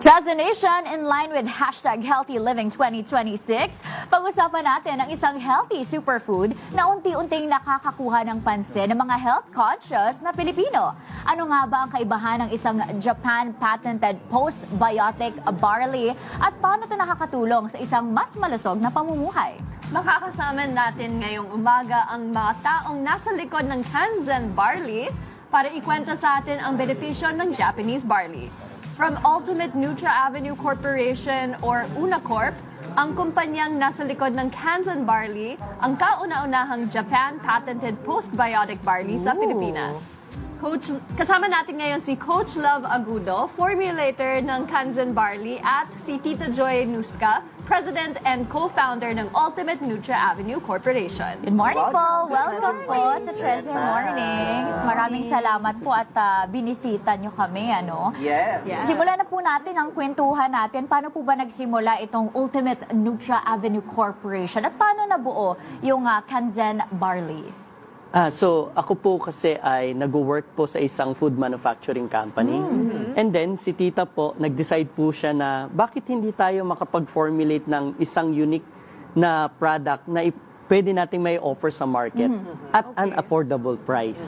Nation, in line with hashtag Healthy Living 2026, pag-usapan natin ang isang healthy superfood na unti-unting nakakakuha ng pansin ng mga health-conscious na Pilipino. Ano nga ba ang kaibahan ng isang Japan-patented postbiotic barley at paano ito nakakatulong sa isang mas malusog na pamumuhay? Makakasama natin ngayong umaga ang mga taong nasa likod ng Kanzen barley para ikwento sa atin ang benepisyo ng Japanese barley. From Ultimate Nutra Avenue Corporation or UNACORP, ang kumpanyang nasa likod ng Kanzen barley, ang kauna-unahang Japan-patented postbiotic barley sa Pilipinas. Kasama natin ngayon si Coach Love Agudo, formulator ng Kanzen barley, at si Tita Joy Nuska, President and co-founder ng Ultimate Nutra Avenue Corporation. Good morning po! Welcome po sa Treasure Mornings. Maraming salamat po at binisita nyo kami, ano? Yes. Simulan na po natin ang kwentuhan natin. Paano po ba nagsimula itong Ultimate Nutra Avenue Corporation? At paano nabuo yung Kanzen barley? So, ako po kasi ay nag-work po sa isang food manufacturing company. And then, si Tita po, nag-decide po siya na bakit hindi tayo makapag-formulate ng isang unique na product na pwede nating may offer sa market at an affordable price.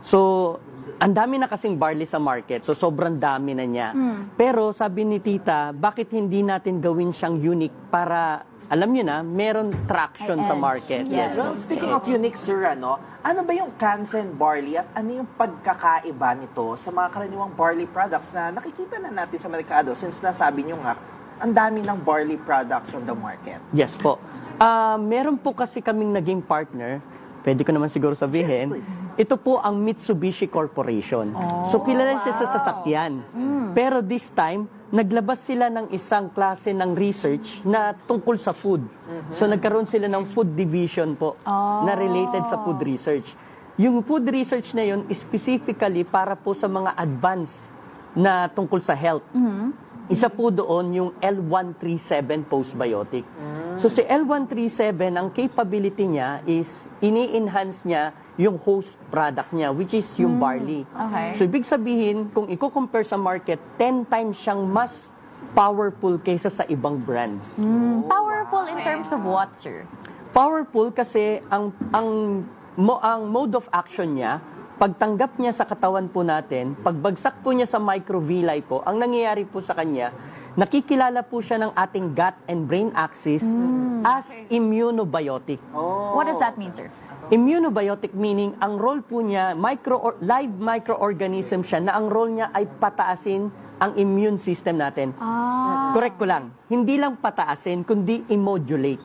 So, ang dami na kasing barley sa market, so sobrang dami na niya. Pero sabi ni Tita, bakit hindi natin gawin siyang unique para, alam niyo na, meron traction sa market. Yes. Well, speaking of unique, sir, ano ba yung Kanzen barley at ano yung pagkakaiba nito sa mga karaniwang barley products na nakikita na natin sa merkado since nasabi nyo nga, ang dami ng barley products on the market? Yes po. Meron po kasi kaming naging partner, pwede ko naman siguro sabihin, ito po ang Mitsubishi Corporation. So kilala siya sa sasakyan. Pero this time, naglabas sila ng isang klase ng research na tungkol sa food. So nagkaroon sila ng food division po na related sa food research. Yung food research na yun specifically para po sa mga advanced na tungkol sa health. Isa po doon yung L137 postbiotic. So si L137, ang capability niya is ini-enhance niya yung host product niya, which is yung barley. Okay. So ibig sabihin, kung i-compare sa market, 10 times siyang mas powerful kaysa sa ibang brands. Powerful in terms of what, sir? Powerful kasi ang mode of action niya, pagtanggap niya sa katawan po natin, pagbagsak po niya sa microvilli po, ang nangyayari po sa kanya, nakikilala po siya ng ating gut and brain axis as immunobiotic. What does that mean, sir? Immunobiotic meaning, ang role po niya, live microorganism siya na ang role niya ay pataasin ang immune system natin. Correct ko lang, hindi lang pataasin, kundi immodulate.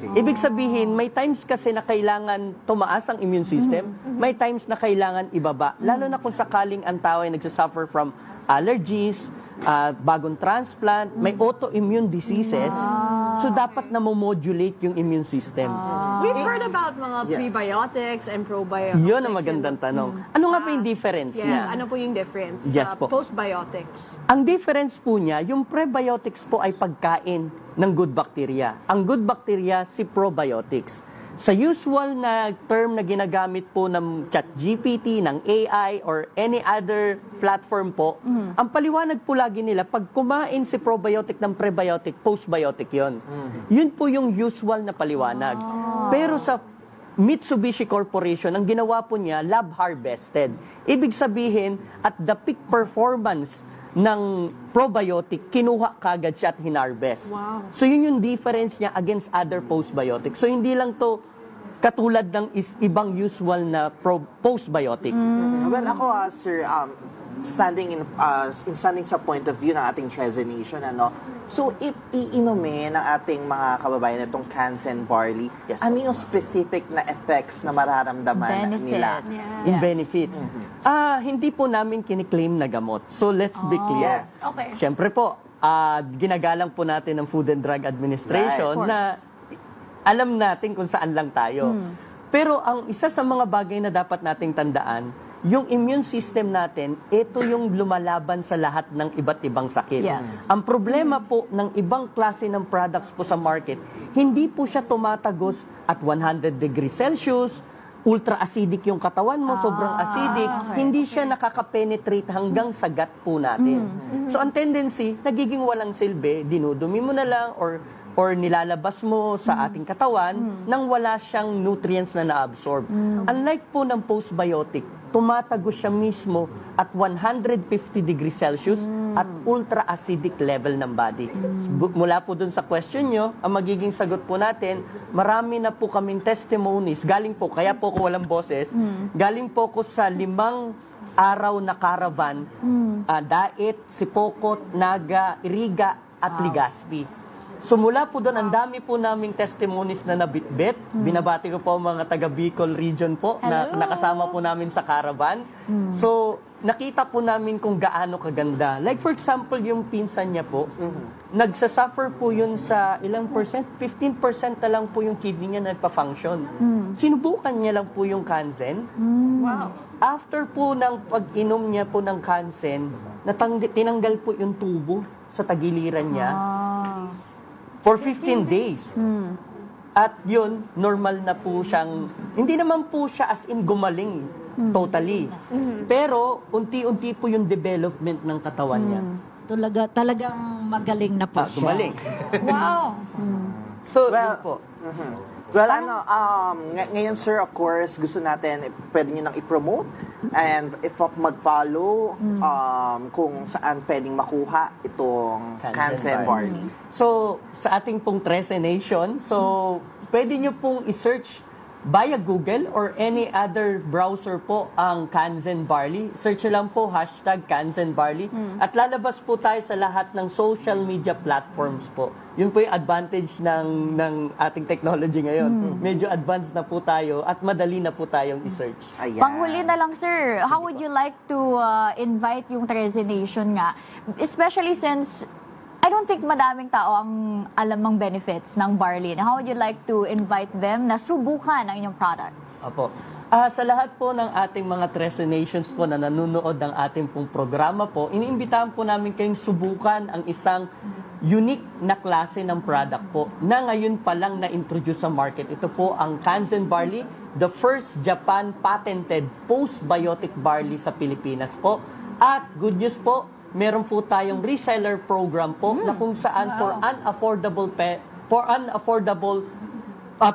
Ibig sabihin, may times kasi na kailangan tumaas ang immune system, may times na kailangan ibaba. Lalo na kung sakaling ang tao ay nagsasuffer from allergies, bagong transplant, may autoimmune diseases, so dapat na modulate yung immune system. We've heard about mga prebiotics and probiotics. Yun ang magandang tanong. Ano nga ba yung difference niya? Ano po yung difference Yes sa po. postbiotics? Ang difference po niya, yung prebiotics po ay pagkain ng good bacteria. Ang good bacteria, si probiotics. Sa usual na term na ginagamit po ng ChatGPT, ng AI, or any other platform po, ang paliwanag po lagi nila, pag kumain si probiotic ng prebiotic, postbiotic yon. Yun po yung usual na paliwanag. Pero sa Mitsubishi Corporation, ang ginawa po niya, lab harvested. Ibig sabihin, at the peak performance ng probiotic, kinuha kagad siya at hinarvest. So yun yung difference niya against other postbiotics. So hindi lang to katulad ng ibang usual na postbiotic. Well, ako, sir, standing sa point of view ng ating Treasure Nation, so if iinumin ng ating mga kababayan itong Kanzen barley, ano yung specific na effects na mararamdaman nila? In benefits. Hindi po namin kiniklaim na gamot. So let's be clear. Yes. Okay. Siyempre po, ginagalang po natin ng Food and Drug Administration na alam natin kung saan lang tayo. Pero ang isa sa mga bagay na dapat nating tandaan, yung immune system natin, ito yung lumalaban sa lahat ng iba't ibang sakit. Yes. Ang problema po ng ibang klase ng products po sa market, hindi po siya tumatagos at 100 degrees Celsius, ultra-acidic yung katawan mo, sobrang acidic, okay. hindi siya nakaka-penetrate hanggang sa gut po natin. So ang tendency, nagiging walang silbi, dinudumi mo na lang or nilalabas mo sa ating katawan nang wala siyang nutrients na na-absorb. Unlike po ng postbiotic, tumatago siya mismo at 150 degrees Celsius at ultra-acidic level ng body. Mula po dun sa question nyo, ang magiging sagot po natin, marami na po kaming testimonies, galing po, kaya po ko walang boses, galing po ko sa 5 araw na caravan, Dait, Sipokot, Naga, Iriga, at Legazpi. So mula po doon, ang dami po naming testimonies na nabitbit. Binabati ko po ang mga taga Bicol region po na Hello. nakasama po namin sa caravan. So nakita po namin kung gaano kaganda. Like for example, yung pinsan niya po, nagsasuffer po yun sa ilang percent? 15% na lang po yung kidney niya nagpa-function. Sinubukan niya lang po yung Kanzen. Wow. After po ng pag-inom niya po ng Kanzen, tinanggal po yung tubo sa tagiliran niya. For 15 days. At yun, normal na po siyang, hindi naman po siya as in gumaling totally. Pero unti-unti po yung development ng katawan niya. Talagang magaling na po siya. Gumaling. Wow. So, Well, yun po. Well, ngayon sir, of course, gusto natin, pwede nyo nang i-promote and if mag-follow kung saan pwedeng makuha itong Kansen Barley. So, sa ating pong Trece Nation, so, pwede nyo pong i-search via Google or any other browser po ang Kansen Barley. Search lang po hashtag Kansen Barley at lalabas po tayo sa lahat ng social media platforms po. Yun po yung advantage ng ating technology ngayon. Medyo advanced na po tayo at madali na po tayong i-search. Ayan. Panghuli na lang, sir. How would you like to invite yung Trece Nation nga? Especially since I don't think madaming tao ang alam ng benefits ng barley. How would you like to invite them na subukan ang inyong products? Apo. Sa lahat po ng ating mga Trece Nations po na nanonood ng ating pong programa po, iniimbitahan po namin kayong subukan ang isang unique na klase ng product po na ngayon pa lang na-introduce sa market. Ito po ang Kansen Barley, the first Japan patented postbiotic barley sa Pilipinas po. At good news po, meron po tayong reseller program po na kung saan for unaffordable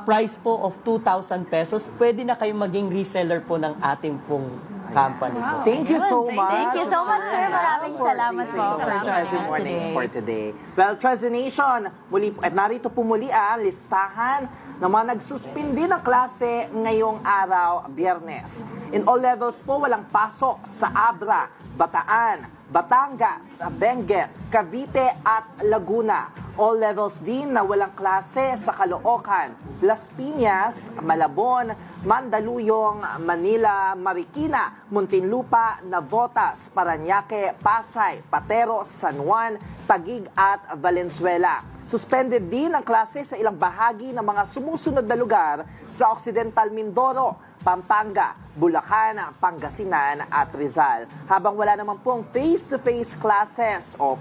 price po of 2,000 pesos, pwede na kayo maging reseller po ng ating pong company po. Thank you so much. Thank you so much, sir. Maraming salamat po. For Trece Mornings for today. Well, Trece Nation, muli po, at narito po muli ang listahan ng mga nagsuspindi ng klase ngayong araw, Biyernes. In all levels po, walang pasok sa Abra, Bataan, Batangas, Benguet, Cavite at Laguna. All levels din na walang klase sa Caloocan, Las Piñas, Malabon, Mandaluyong, Manila, Marikina, Muntinlupa, Navotas, Parañaque, Pasay, Patero, San Juan, Taguig at Valenzuela. Suspended din ang klase sa ilang bahagi ng mga sumusunod na lugar sa Occidental Mindoro, Pampanga, Bulacan, Pangasinan at Rizal. Habang wala naman pong face-to-face classes o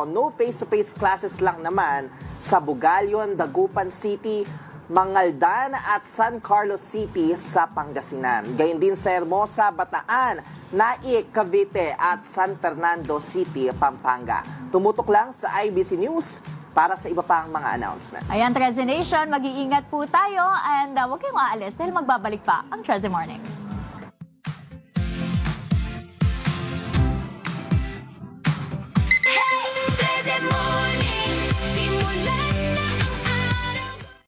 no face-to-face classes lang naman sa Bugalyon, Dagupan City, Mangaldan at San Carlos City sa Pangasinan. Gayun din sa Hermosa, Bataan, Naik, Cavite at San Fernando City, Pampanga. Tumutok lang sa IBC News para sa iba pang mga announcement. Ayan, Trece Nation, mag-iingat po tayo and huwag kayong aalis dahil magbabalik pa ang Trece Morning.